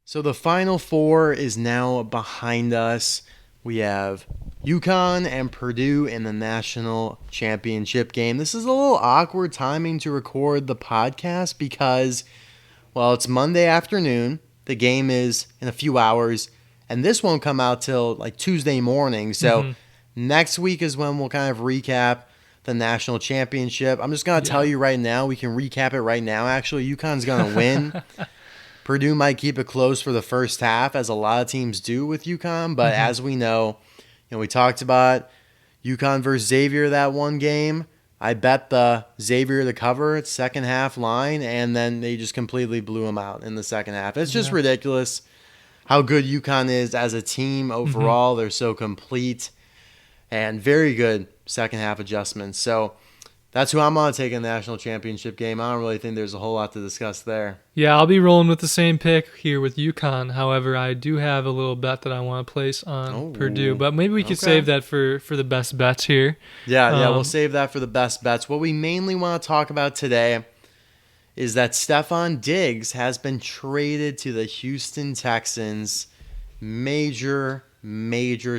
So the Final Four is now behind us. We have UConn and Purdue in the national championship game. This is a little awkward timing to record the podcast because, well, it's Monday afternoon. The game is in a few hours, and this won't come out till like Tuesday morning. So next week is when we'll kind of recap the national championship. I'm just going to tell you right now, we can recap it right now. Actually, UConn's going to win. Purdue might keep it close for the first half, as a lot of teams do with UConn. But as we know, we talked about UConn versus Xavier that one game. I bet the Xavier to cover its second half line, and then they just completely blew them out in the second half. It's just ridiculous how good UConn is as a team overall. They're so complete and very good second half adjustments. So that's who I'm going to take in the national championship game. I don't really think there's a whole lot to discuss there. Yeah, I'll be rolling with the same pick here with UConn. However, I do have a little bet that I want to place on Purdue, but maybe we could save that for the best bets here. Yeah, we'll save that for the best bets. What we mainly want to talk about today is that Stefon Diggs has been traded to the Houston Texans. Major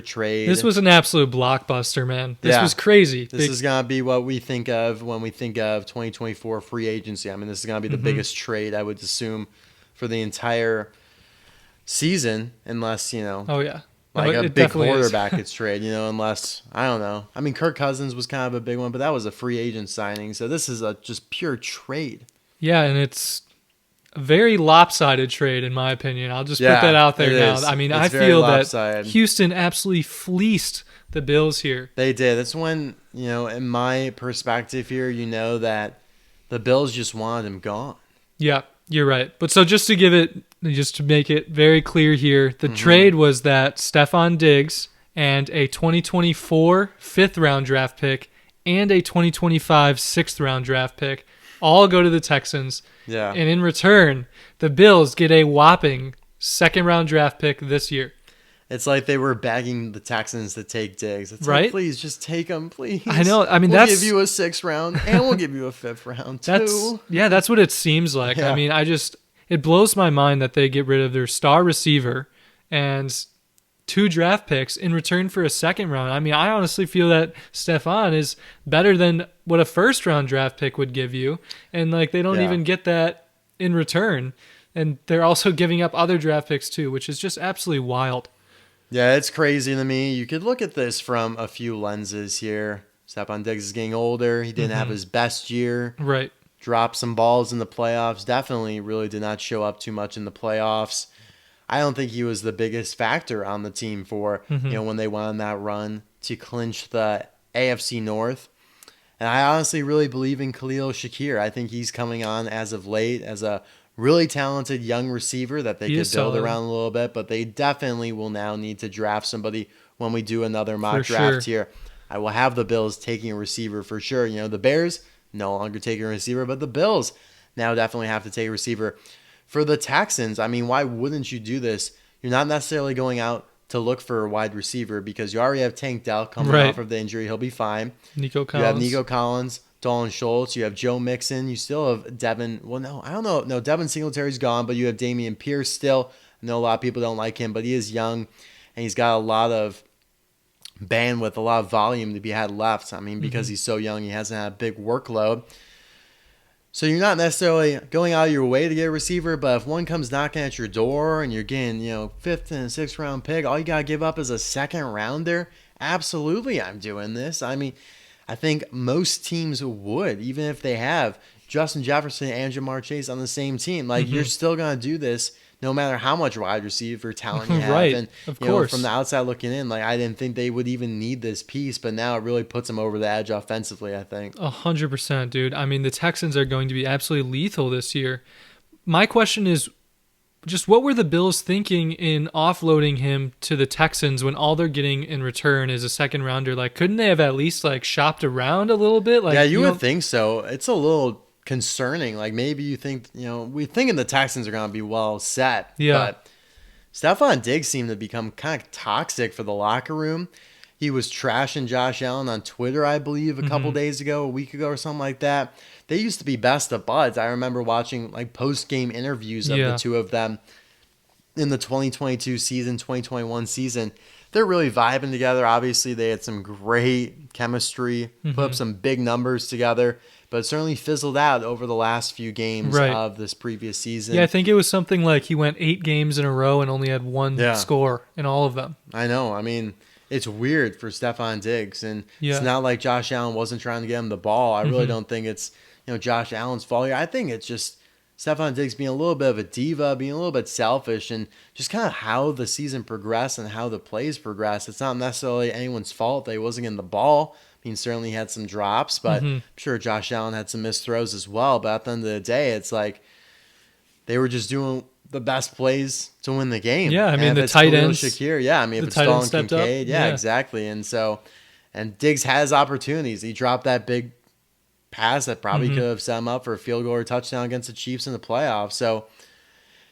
trade. This was an absolute blockbuster, man. This was crazy. This is going to be what we think of when we think of 2024 free agency. I mean, this is going to be the biggest trade, I would assume, for the entire season, unless, like a big quarterback gets traded, unless, I don't know. I mean, Kirk Cousins was kind of a big one, but that was a free agent signing. So this is a just pure trade. Yeah, and it's a very lopsided trade, in my opinion. I'll just put that out there now. I mean, I feel that Houston absolutely fleeced the Bills here. They did. That's when, in my perspective here, that the Bills just wanted him gone. Yeah, you're right. But so just to make it very clear here, the trade was that Stefon Diggs and a 2024 fifth-round draft pick and a 2025 sixth-round draft pick all go to the Texans. Yeah. And in return, the Bills get a whopping second-round draft pick this year. It's like they were begging the Texans to take Diggs. It's right? Like, please, just take him, please. I know. I mean, we'll give you a sixth round, and we'll give you a fifth round, too. That's what it seems like. Yeah. I mean, it blows my mind that they get rid of their star receiver and 2 draft picks in return for a second round. I mean, I honestly feel that Stefon is better than what a first round draft pick would give you. And they don't even get that in return. And they're also giving up other draft picks too, which is just absolutely wild. Yeah, it's crazy to me. You could look at this from a few lenses here. Stefon Diggs is getting older. He didn't have his best year. Right. Dropped some balls in the playoffs. Definitely really did not show up too much in the playoffs. I don't think he was the biggest factor on the team for, when they went on that run to clinch the AFC North. And I honestly really believe in Khalil Shakir. I think he's coming on as of late as a really talented young receiver that they could build around a little bit, but they definitely will now need to draft somebody when we do another mock draft here. I will have the Bills taking a receiver for sure. The Bears no longer taking a receiver, but the Bills now definitely have to take a receiver. For the Texans, I mean, why wouldn't you do this? You're not necessarily going out to look for a wide receiver because you already have Tank Dell coming off of the injury. He'll be fine. Nico Collins. You have Nico Collins, Dalton Schultz. You have Joe Mixon. You still have Devin. Well, no, I don't know. No, Devin Singletary's gone, but you have Dameon Pierce still. I know a lot of people don't like him, but he is young, and he's got a lot of bandwidth, a lot of volume to be had left. I mean, because he's so young, he hasn't had a big workload. So you're not necessarily going out of your way to get a receiver, but if one comes knocking at your door and you're getting, fifth and sixth round pick, all you got to give up is a second rounder. Absolutely, I'm doing this. I mean, I think most teams would, even if they have Justin Jefferson and Jamar Chase on the same team. You're still going to do this no matter how much wide receiver talent you have. Right, and, of course. From the outside looking in, I didn't think they would even need this piece, but now it really puts them over the edge offensively, I think. 100%, dude. I mean, the Texans are going to be absolutely lethal this year. My question is, just what were the Bills thinking in offloading him to the Texans when all they're getting in return is a second rounder? Couldn't they have at least shopped around a little bit? Yeah, you would think so. It's a little concerning. Maybe you think, we thinking the Texans are going to be well set. Yeah. But Stefon Diggs seemed to become kind of toxic for the locker room. He was trashing Josh Allen on Twitter, I believe, a couple days ago, a week ago or something like that. They used to be best of buds. I remember watching post-game interviews of the two of them. in the 2022 season, 2021 season. They're really vibing together. Obviously, they had some great chemistry, put up some big numbers together, but it certainly fizzled out over the last few games of this previous season. Yeah, I think it was something like he went 8 games in a row and only had one score in all of them. I know. I mean, it's weird for Stefon Diggs, and it's not like Josh Allen wasn't trying to get him the ball. I really don't think it's Josh Allen's fault here. I think it's just Stefon Diggs being a little bit of a diva, being a little bit selfish, and just kind of how the season progressed and how the plays progressed. It's not necessarily anyone's fault that he wasn't getting the ball. I mean, certainly had some drops, but I'm sure Josh Allen had some missed throws as well. But at the end of the day, it's like they were just doing the best plays to win the game. Yeah, I mean, the tight ends. Shakir, yeah, I mean, if it's Dalton Kincaid, yeah, exactly. And Diggs has opportunities. He dropped that big pass that probably could have set him up for a field goal or touchdown against the Chiefs in the playoffs. So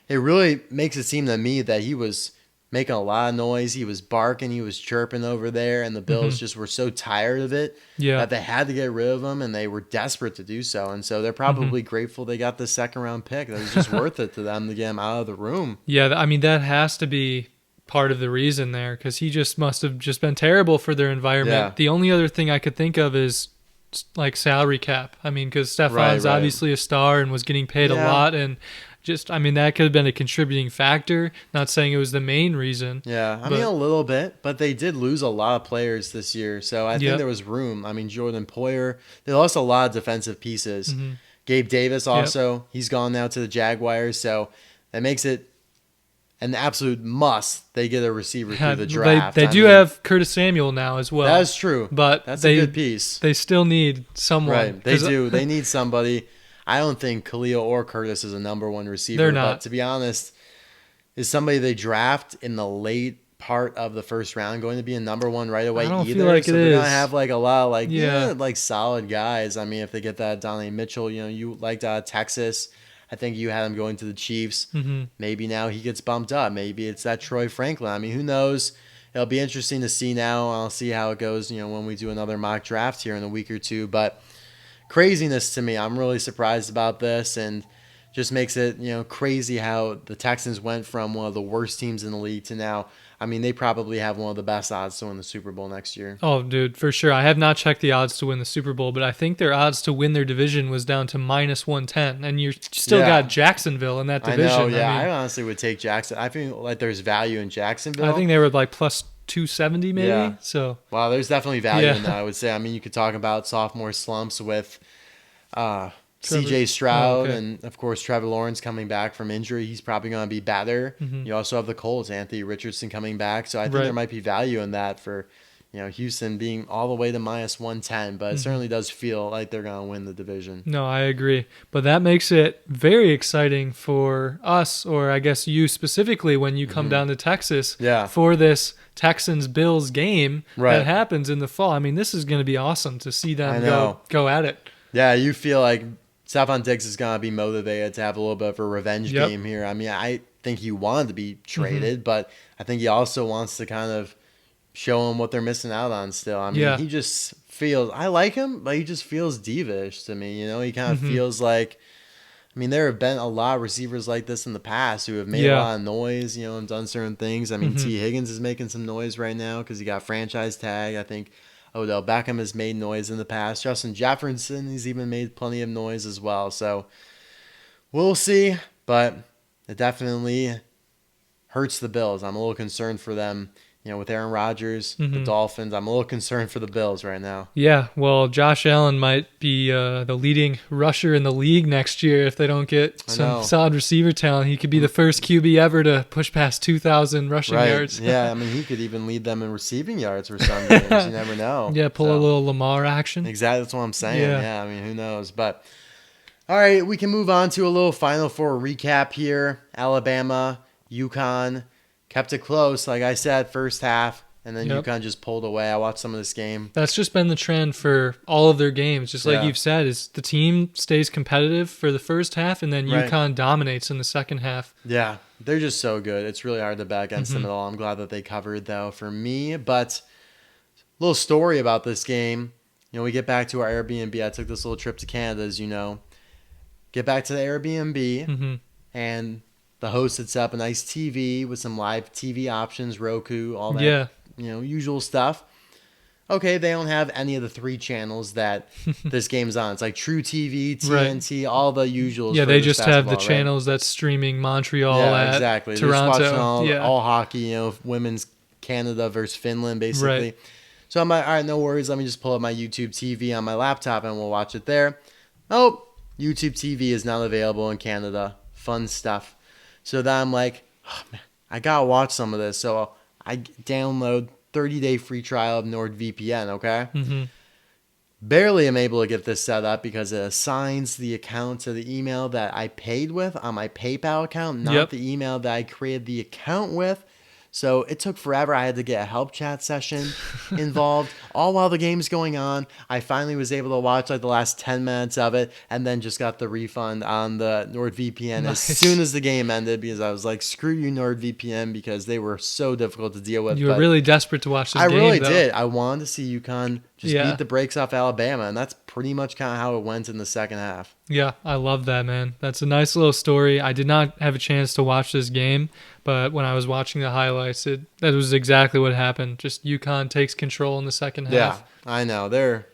it really makes it seem to me that he was making a lot of noise. He was barking. He was chirping over there. And the Bills just were so tired of it that they had to get rid of him, and they were desperate to do so. And so they're probably grateful they got the second-round pick. That was just worth it to them to get him out of the room. Yeah, I mean, that has to be part of the reason there, because he just must have just been terrible for their environment. Yeah. The only other thing I could think of is like salary cap. I mean, because Stefon's obviously a star and was getting paid a lot, and just, I mean, that could have been a contributing factor. Not saying it was the main reason. Yeah, I mean, a little bit, but they did lose a lot of players this year, so I think there was room. I mean, Jordan Poyer, they lost a lot of defensive pieces. Gabe Davis also, he's gone now to the Jaguars, so that makes it an absolute must. They get a receiver through the draft. They do have Curtis Samuel now as well. That's true, but that's a good piece. They still need someone. Right, they do. They need somebody. I don't think Khalil or Curtis is a number one receiver. They're not. But to be honest, is somebody they draft in the late part of the first round going to be a number one right away? I don't either? feel like so it they're is. Gonna have like a lot of like solid guys. I mean, if they get that Donnie Mitchell, you liked Texas. I think you had him going to the Chiefs. Maybe now he gets bumped up. Maybe it's that Troy Franklin. I mean, who knows? It'll be interesting to see now. I'll see how it goes, when we do another mock draft here in a week or two. But craziness to me. I'm really surprised about this, and just makes it, crazy how the Texans went from one of the worst teams in the league to now. I mean, they probably have one of the best odds to win the Super Bowl next year. Oh, dude, for sure. I have not checked the odds to win the Super Bowl, but I think their odds to win their division was down to -110, and you still got Jacksonville in that division. I know, yeah. I honestly would take Jackson. I feel like there's value in Jacksonville. I think they were like plus 270 maybe. Yeah. So wow, there's definitely value in that, I would say. I mean, you could talk about sophomore slumps with CJ Stroud and, of course, Trevor Lawrence coming back from injury. He's probably going to be better. You also have the Colts, Anthony Richardson coming back. So I think there might be value in that for, Houston being all the way to -110. But it certainly does feel like they're going to win the division. No, I agree. But that makes it very exciting for us, or I guess you specifically, when you come down to Texas for this Texans-Bills game that happens in the fall. I mean, this is going to be awesome to see them go at it. Yeah, you feel like Stefon Diggs is going to be motivated to have a little bit of a revenge game here. I mean, I think he wanted to be traded, but I think he also wants to kind of show him what they're missing out on still. I mean, he just feels – I like him, but he just feels divish to me. He kind of feels like – I mean, there have been a lot of receivers like this in the past who have made a lot of noise, and done certain things. I mean, T. Higgins is making some noise right now because he got franchise tag. I think – Odell Beckham has made noise in the past. Justin Jefferson, he's even made plenty of noise as well. So we'll see, but it definitely hurts the Bills. I'm a little concerned for them. With Aaron Rodgers, the Dolphins, I'm a little concerned for the Bills right now. Yeah, well, Josh Allen might be the leading rusher in the league next year if they don't get some solid receiver talent. He could be the first QB ever to push past 2,000 rushing yards. Yeah, I mean, he could even lead them in receiving yards for some games. You never know. Yeah, pull a little Lamar action. Exactly, that's what I'm saying. Yeah, I mean, who knows? But, all right, we can move on to a little Final Four recap here. Alabama, UConn. Kept it close, like I said, first half, and then UConn just pulled away. I watched some of this game. That's just been the trend for all of their games. Just like you've said, is the team stays competitive for the first half, and then UConn dominates in the second half. Yeah, they're just so good. It's really hard to bet against them at all. I'm glad that they covered, though, for me. But a little story about this game. We get back to our Airbnb. I took this little trip to Canada, as you know. Get back to the Airbnb, and the host had set up a nice TV with some live TV options, Roku, all that, Yeah. Usual stuff. Okay, they don't have any of the 3 channels that this game's on. It's like True TV, TNT, all the usuals. Yeah, for they this just have the basketball, right? channels that's streaming Montreal Yeah, at exactly. They're just Toronto. watching all hockey, women's Canada versus Finland, basically. Right. So I'm like, all right, no worries. Let me just pull up my YouTube TV on my laptop and we'll watch it there. Oh, YouTube TV is not available in Canada. Fun stuff. So then I'm like, oh, man, I got to watch some of this. So I download 30-day free trial of NordVPN, okay? Mm-hmm. Barely am able to get this set up because it assigns the account to the email that I paid with on my PayPal account, not the email that I created the account with. So it took forever. I had to get a help chat session involved, all while the game's going on. I finally was able to watch like the last 10 minutes of it and then just got the refund on the NordVPN as soon as the game ended because I was like, screw you, NordVPN, because they were so difficult to deal with. You were really desperate to watch this game, I really though. did. I wanted to see UConn just beat the brakes off Alabama, and that's pretty much kind of how it went in the second half. Yeah, I love that, man. That's a nice little story. I did not have a chance to watch this game, but when I was watching the highlights, that was exactly what happened. Just UConn takes control in the second half. Yeah, I know. They're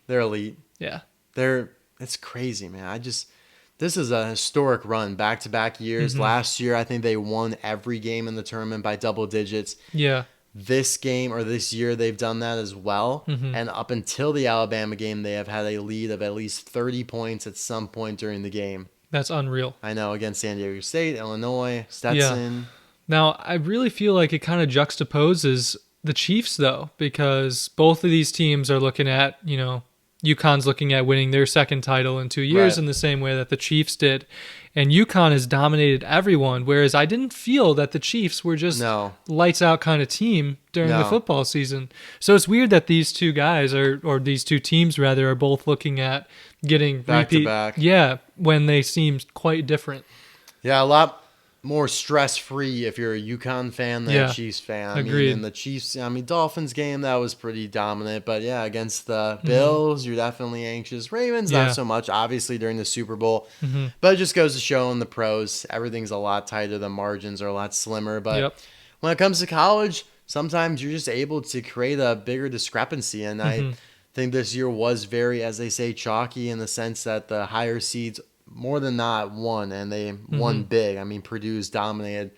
elite. Yeah. It's crazy, man. This is a historic run, back-to-back years. Mm-hmm. Last year, I think they won every game in the tournament by double digits. Yeah. This game or this year, they've done that as well. Mm-hmm. And up until the Alabama game, they have had a lead of at least 30 points at some point during the game. That's unreal. I know, against San Diego State, Illinois, Stetson. Yeah. Now, I really feel like it kind of juxtaposes the Chiefs, though, because both of these teams are looking at, UConn's looking at winning their second title in 2 years in the same way that the Chiefs did. And UConn has dominated everyone, whereas I didn't feel that the Chiefs were just lights out kind of team during the football season. So it's weird that these two guys, or these two teams rather, are both looking at getting back to back. Yeah, when they seem quite different. Yeah, a lot more stress-free if you're a UConn fan than a Chiefs fan. Agreed. In the Chiefs, Dolphins game, that was pretty dominant. But yeah, against the Bills, you're definitely anxious. Ravens, not so much, obviously, during the Super Bowl. Mm-hmm. But it just goes to show in the pros, everything's a lot tighter. The margins are a lot slimmer. But when it comes to college, sometimes you're just able to create a bigger discrepancy. And I think this year was very, as they say, chalky in the sense that the higher seeds more than not won, and they won big. Purdue's dominated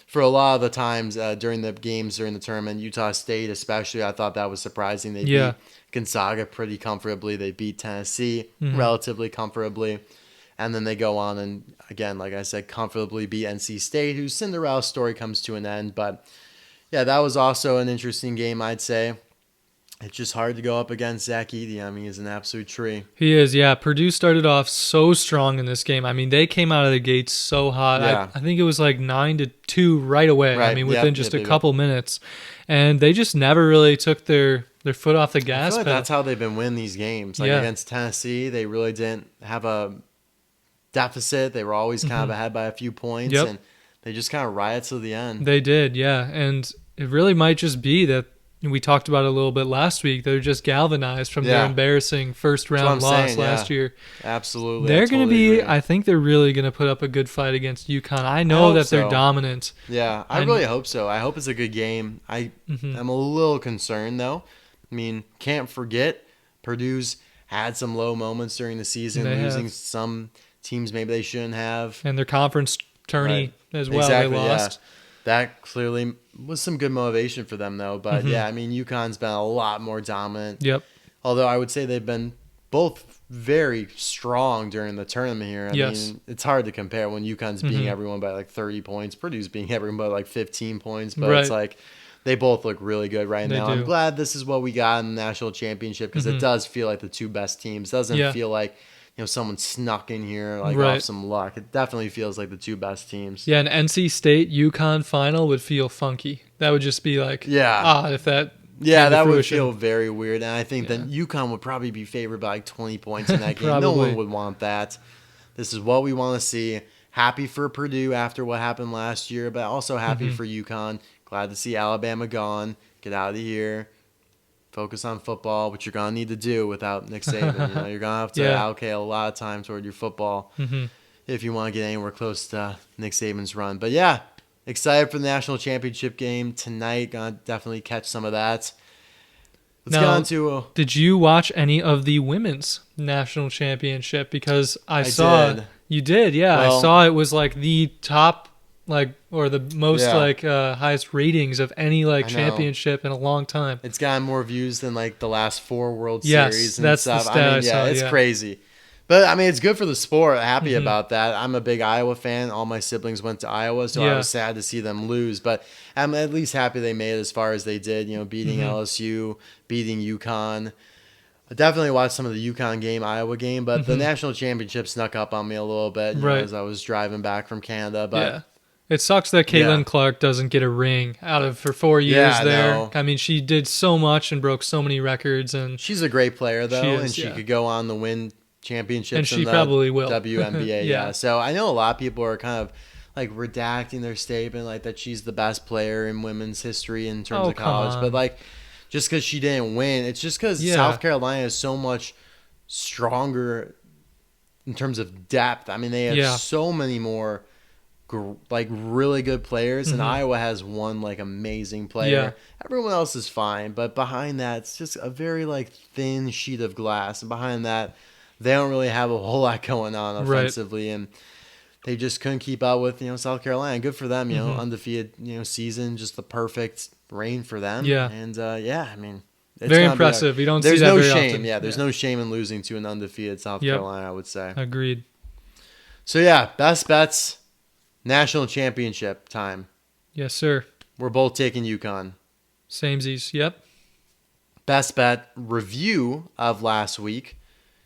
for a lot of the times during the games during the tournament. Utah State especially, I thought that was surprising. They beat Gonzaga pretty comfortably. They beat Tennessee relatively comfortably. And then they go on and, again, like I said, comfortably beat NC State, whose Cinderella story comes to an end. But, yeah, that was also an interesting game, I'd say. It's just hard to go up against Zach Edey. He's an absolute tree. He is, yeah. Purdue started off so strong in this game. They came out of the gates so hot. Yeah. I think it was like 9-2 right away. Right. Within just a couple minutes. And they just never really took their foot off the gas I feel like pedal. that's how they've been winning these games. Against Tennessee, they really didn't have a deficit. They were always kind of ahead by a few points. And they just kind of riot to the end. They did, yeah. And it really might just be that, we talked about it a little bit last week, they're just galvanized from their embarrassing first-round loss last year. Absolutely. They're going to be, I think they're really going to put up a good fight against UConn. I know that they're dominant. Yeah, I really hope so. I hope it's a good game. I'm a little concerned, though. Can't forget, Purdue's had some low moments during the season, losing some teams maybe they shouldn't have. And their conference tourney as well, they lost. Yeah. That clearly was some good motivation for them, though. But, UConn's been a lot more dominant. Yep. Although I would say they've been both very strong during the tournament here. It's hard to compare when UConn's beating everyone by like 30 points. Purdue's beating everyone by like 15 points. But it's like they both look really good right now. I'm glad this is what we got in the national championship because it does feel like the two best teams. It doesn't feel like someone snuck in here off some luck. It definitely feels like the two best teams. Yeah, an NC State UConn final would feel funky. That would just be like odd if that that would feel very weird. And I think that UConn would probably be favored by like 20 points in that game. No one would want that. This is what we want to see. Happy for Purdue after what happened last year, but also happy for UConn. Glad to see Alabama gone. Get out of here. Focus on football, which you're going to need to do without Nick Saban. You're going to have to allocate a lot of time toward your football. if you want to get anywhere close to Nick Saban's run. But yeah, excited for the national championship game tonight. Gonna definitely catch some of that. Let's get on to. Did you watch any of the women's national championship? Because I saw did. You did, yeah. Well, I saw it was like the top, or the most highest ratings of any championship in a long time. It's gotten more views than like the last 4 World Yes, Series and that's stuff. the stat I yeah, saw, it's yeah. crazy. But I mean, it's good for the sport. Happy about that. I'm a big Iowa fan. All my siblings went to Iowa, so I was sad to see them lose. But I'm at least happy they made it as far as they did. Beating LSU, beating UConn. I definitely watched some of the UConn game, Iowa game, but the national championship snuck up on me a little bit as I was driving back from Canada. But yeah. It sucks that Caitlin Clark doesn't get a ring out of her 4 years there. No. I mean, she did so much and broke so many records, and she's a great player though, and she could go on to win championships, and she in the probably will. WNBA. yeah. So I know a lot of people are kind of like redacting their statement, like that she's the best player in women's history in terms of college, but like just because she didn't win, it's just because South Carolina is so much stronger in terms of depth. I mean, they have so many more really good players, and Iowa has one amazing player. Everyone else is fine, but behind that, it's just a very thin sheet of glass, and behind that, they don't really have a whole lot going on offensively, and they just couldn't keep up with South Carolina. Good for them, undefeated season, just the perfect reign for them. And I mean, it's very impressive. You don't see there's that no very shame. often. Yeah, there's no shame in losing to an undefeated South Carolina, I would say. Agreed. So best bets, national championship time. Yes, sir. We're both taking UConn. Samesies. Yep. Best bet review of last week.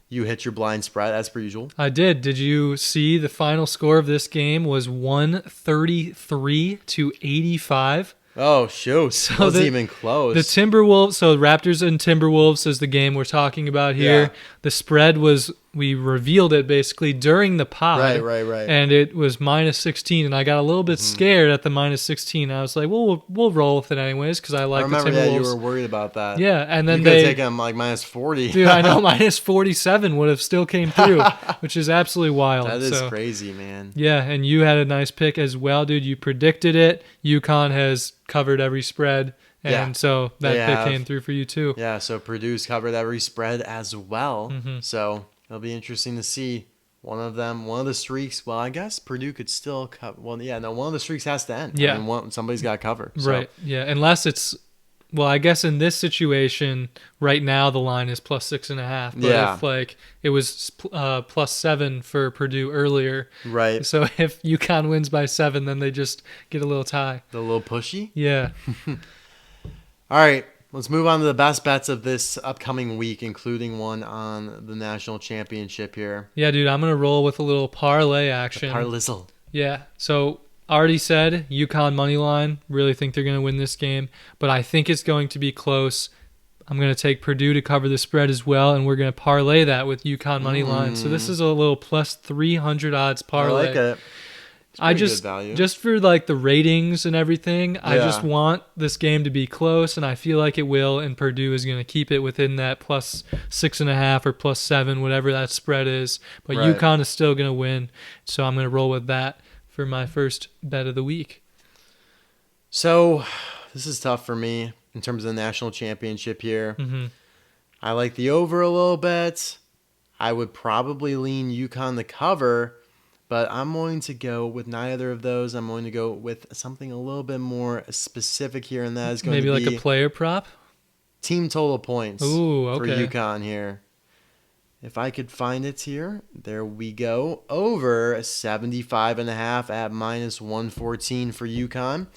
You hit your blind spread as per usual. I did. Did you see the final score of this game was 133-85? Oh, shoot. So wasn't even close. The Timberwolves, so Raptors and Timberwolves is the game we're talking about here. Yeah. The spread was, we revealed it basically during the pod. Right. And it was -16, and I got a little bit scared at the -16. I was like, well, we'll roll with it anyways, because I like the Timberwolves. Yeah, you were worried about that. Yeah, and then you could have taken them -40. Dude, I know, -47 would have still came through, which is absolutely wild. That is crazy, man. Yeah, and you had a nice pick as well, dude. You predicted it. UConn has covered every spread. And so that pick came through for you too. Yeah, so Purdue's covered every spread as well. So it'll be interesting to see one of the streaks. Well, I guess Purdue could still cover. Well, one of the streaks has to end. Yeah. I mean, somebody's got to cover. So. Right, yeah, unless it's, well, I guess in this situation, right now the line is +6.5. But if it was +7 for Purdue earlier. Right. So if UConn wins by 7, then they just get a little tie. The little pushy? Yeah. All right, let's move on to the best bets of this upcoming week, including one on the national championship here. Yeah, dude, I'm going to roll with a little parlay action. Parlizzle. Yeah, so already said, UConn money line. Really think they're going to win this game, but I think it's going to be close. I'm going to take Purdue to cover the spread as well, and we're going to parlay that with UConn money line. So this is a little +300 odds parlay. I like it. Just for the ratings and everything, I just want this game to be close, and I feel like it will, and Purdue is going to keep it within that +6.5 or +7, whatever that spread is. But UConn is still going to win, so I'm going to roll with that for my first bet of the week. So this is tough for me in terms of the national championship here. I like the over a little bit. I would probably lean UConn to cover, but I'm going to go with neither of those. I'm going to go with something a little bit more specific here, and that is going to be maybe a player prop? Team total points for UConn here. If I could find it here, there we go. Over 75.5 at -114 for UConn.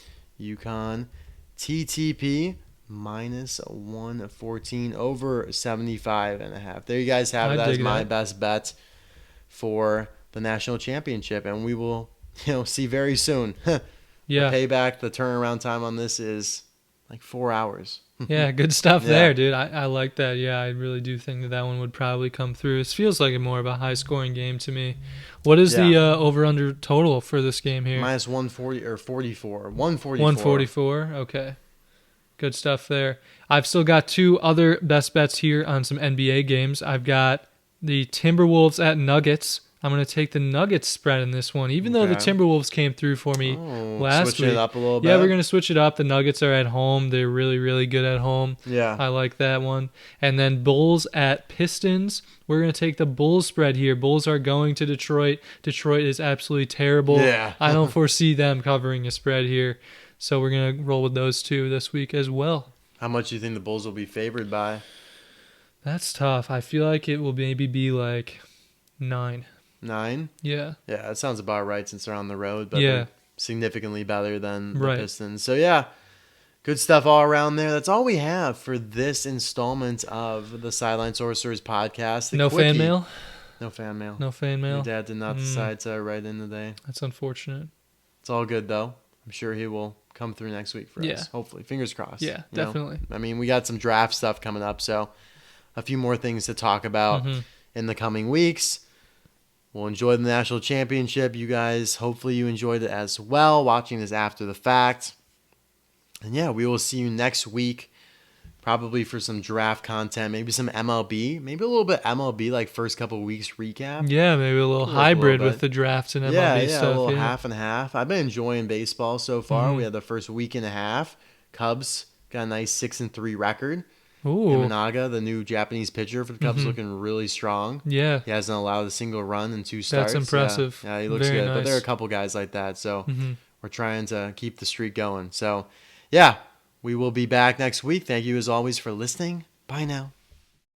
UConn TTP -114 over 75.5. There you guys have it. That is my best bet for the national championship, and we will see very soon. Yeah. The payback, the turnaround time on this is 4 hours. Yeah, good stuff there, dude. I like that. Yeah, I really do think that one would probably come through. It feels like more of a high-scoring game to me. What is the over-under total for this game here? -140 or 44. 144. 144. Okay. Good stuff there. I've still got 2 other best bets here on some NBA games. I've got the Timberwolves at Nuggets. I'm going to take the Nuggets spread in this one, even though the Okay. Timberwolves came through for me last week. Switching it up a little bit. Yeah, we're going to switch it up. The Nuggets are at home. They're really, really good at home. Yeah. I like that one. And then Bulls at Pistons. We're going to take the Bulls spread here. Bulls are going to Detroit. Detroit is absolutely terrible. Yeah. I don't foresee them covering a spread here. So we're going to roll with those two this week as well. How much do you think the Bulls will be favored by? That's tough. I feel like it will maybe be like 9. 9? Yeah. Yeah, that sounds about right since they're on the road, but Yeah. they're significantly better than the Right. Pistons. So, yeah, good stuff all around there. That's all we have for this installment of the Sideline Sorcerers podcast. The No quickie. fan mail? No fan mail. No fan mail? Your dad did not decide to write in today. That's unfortunate. It's all good, though. I'm sure he will come through next week for Yeah. us. Hopefully. Fingers crossed. Yeah, You know? definitely. I mean, we got some draft stuff coming up, so a few more things to talk about in the coming weeks. We'll enjoy the national championship. You guys, hopefully you enjoyed it as well, watching this after the fact. And yeah, we will see you next week, probably for some draft content, maybe some MLB, maybe a little bit MLB, like first couple weeks recap. Yeah, maybe a little hybrid with the drafts and MLB Yeah, stuff. a little half and half. I've been enjoying baseball so far. We had the first week and a half. Cubs got a nice 6-3 record. Ooh. Imanaga, the new Japanese pitcher for the Cubs, looking really strong. Yeah. He hasn't allowed a single run in 2 starts. That's impressive. Yeah, he looks Very good. nice. But there are a couple guys like that, so we're trying to keep the streak going. So, yeah, we will be back next week. Thank you, as always, for listening. Bye now.